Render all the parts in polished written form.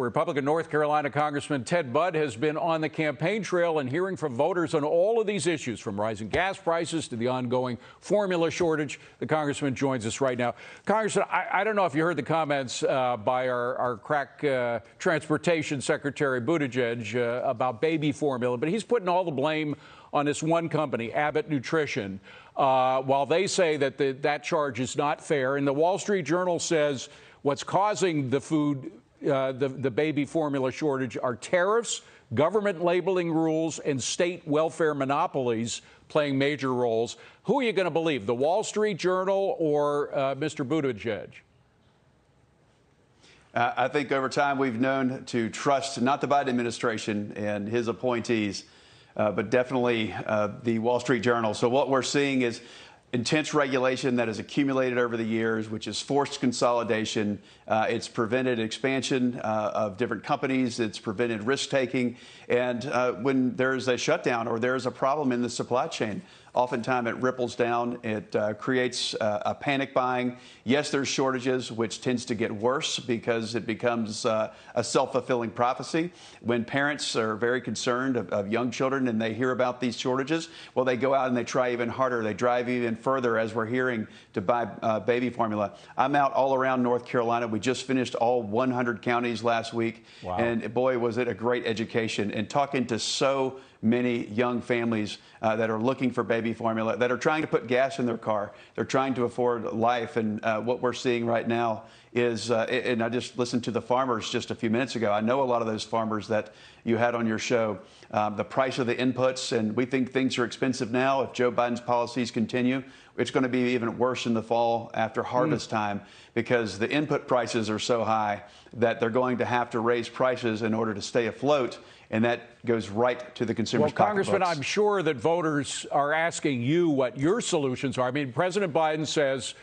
Republican North Carolina Congressman Ted Budd has been on the campaign trail and hearing from voters on all of these issues, from rising gas prices to the ongoing formula shortage. The congressman joins us right now. Congressman, I don't know if you heard the comments by our crack transportation secretary Buttigieg about baby formula, but he's putting all the blame on this one company, Abbott Nutrition, while they say that that charge is not fair. And the Wall Street Journal says what's causing the baby formula shortage are tariffs, government labeling rules, and state welfare monopolies playing major roles. Who are you going to believe, the Wall Street Journal or Mr. Buttigieg? I think over time we've known to trust not the Biden administration and his appointees, but definitely the Wall Street Journal. So what we're seeing is intense regulation that has accumulated over the years, which has forced consolidation. It's prevented expansion of different companies. It's prevented risk-taking. And when there's a shutdown or there's a problem in the supply chain, oftentimes it ripples down. It creates a panic buying. Yes, there's shortages, which tends to get worse because it becomes a self-fulfilling prophecy. When parents are very concerned of young children and they hear about these shortages, well, they go out and they try even harder. They drive even further, as we're hearing, to buy baby formula. I'm out all around North Carolina. We just finished all 100 counties last week. Wow. And boy, was it a great education. And talking to so many young families that are looking for baby formula, that are trying to put gas in their car. They're trying to afford life. And what we're seeing right now is, and I just listened to the farmers just a few minutes ago. I know a lot of those farmers that you had on your show, the price of the inputs, and we think things are expensive now. If Joe Biden's policies continue, it's going to be even worse in the fall after harvest time, because the input prices are so high that they're going to have to raise prices in order to stay afloat. And that goes right to the consumer's pocketbooks. Congressman, I'm sure that voters are asking you what your solutions are. I mean, President Biden says,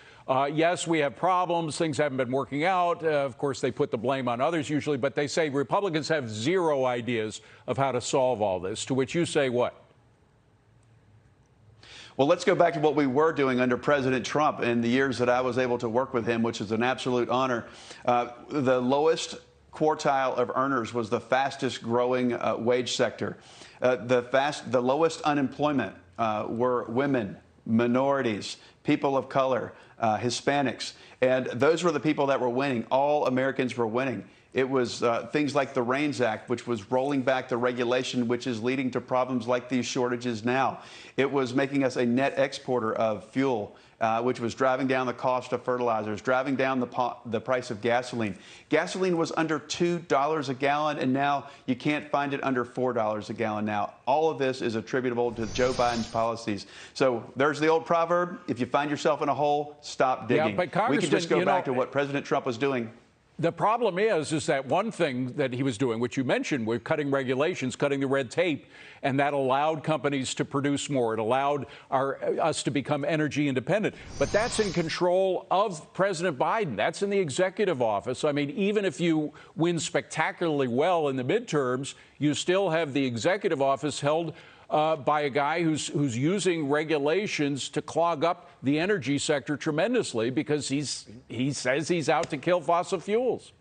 yes, we have problems. Things haven't been working out. Of course, they put the blame on others usually, but they say Republicans have zero ideas of how to solve all this, to which you say what? Well, let's go back to what we were doing under President Trump in the years that I was able to work with him, which is an absolute honor. The lowest quartile of earners was the fastest growing wage sector. The lowest unemployment were women, minorities, people of color, Hispanics. And those were the people that were winning. All Americans were winning. It was things like the RAINS Act, which was rolling back the regulation, which is leading to problems like these shortages now. It was making us a net exporter of fuel, which was driving down the cost of fertilizers, driving down the price of gasoline. Gasoline was under $2 a gallon, and now you can't find it under $4 a gallon now. All of this is attributable to Joe Biden's policies. So there's the old proverb: if you find yourself in a hole, stop digging. Yeah, but Congressman, we can just go back to what President Trump was doing. The problem is that one thing that he was doing, which you mentioned, we're cutting regulations, cutting the red tape, and that allowed companies to produce more. It allowed us to become energy independent. But that's in control of President Biden. That's in the executive office. I mean, even if you win spectacularly well in the midterms, you still have the executive office held by a guy who's using regulations to clog up the energy sector tremendously, because he says he's out to kill fossil fuels.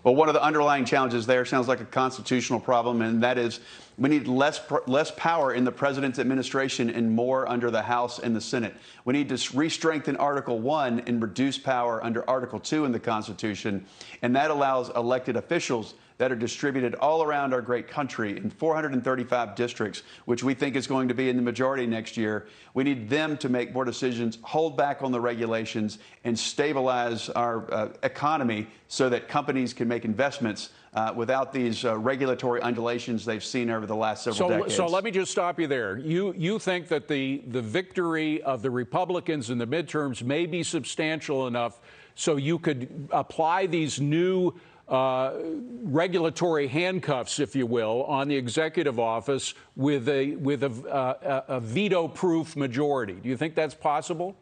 Well, one of the underlying challenges there sounds like a constitutional problem, and that is we need less power in the president's administration and more under the House and the Senate. We need to re-strengthen Article 1 and reduce power under Article 2 in the Constitution, and that allows elected officials that are distributed all around our great country in 435 districts, which we think is going to be in the majority next year. We need them to make more decisions, hold back on the regulations, and stabilize our economy so that companies can make investments without these regulatory undulations they've seen over the last several decades. So let me just stop you there. You think that the victory of the Republicans in the midterms may be substantial enough so you could apply these new regulatory handcuffs, if you will, on the executive office with a veto-proof majority. Do you think that's possible?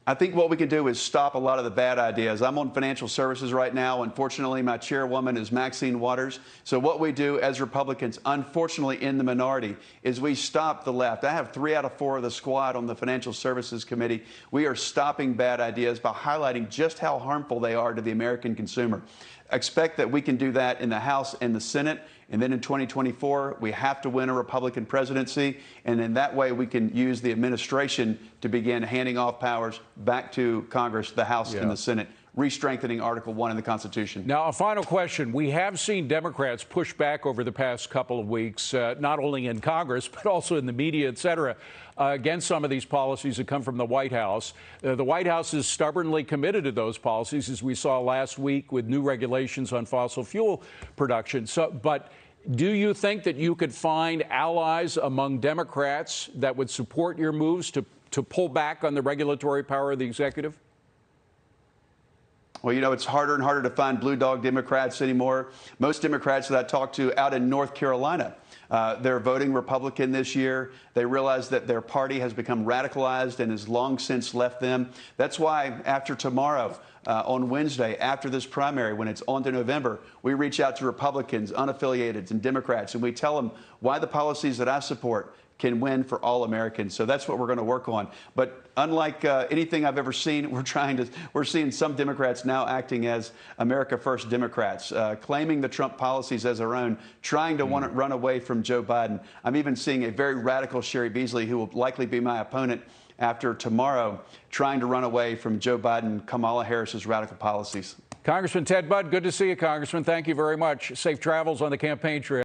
I think what we can do is stop a lot of the bad ideas. I'm on financial services right now. Unfortunately, my chairwoman is Maxine Waters. So what we do as Republicans, unfortunately in the minority, is we stop the left. I have 3 out of 4 of the squad on the Financial Services Committee. We are stopping bad ideas by highlighting just how harmful they are to the American consumer. Expect that we can do that in the House and the Senate. And then in 2024, we have to win a Republican presidency. And in that way, we can use the administration to begin handing off powers back to Congress, the House and the Senate, re-strengthening Article 1 in the Constitution. Now, a final question. We have seen Democrats push back over the past couple of weeks, not only in Congress, but also in the media, et cetera, against some of these policies that come from the White House. The White House is stubbornly committed to those policies, as we saw last week with new regulations on fossil fuel production. But do you think that you could find allies among Democrats that would support your moves to pull back on the regulatory power of the executive? Well, you know, it's harder and harder to find blue dog Democrats anymore. Most Democrats that I talk to out in North Carolina, they're voting Republican this year. They realize that their party has become radicalized and has long since left them. That's why after tomorrow, on Wednesday, after this primary, when it's on to November, we reach out to Republicans, unaffiliated, and Democrats, and we tell them why the policies that I support can win for all Americans. So that's what we're going to work on. But unlike anything I've ever seen, we're seeing some Democrats now acting as America First Democrats, claiming the Trump policies as their own, trying to run away from Joe Biden. I'm even seeing a very radical Sherry Beasley, who will likely be my opponent after tomorrow, trying to run away from Joe Biden, Kamala Harris's radical policies. Congressman Ted Budd, good to see you, Congressman. Thank you very much. Safe travels on the campaign trail.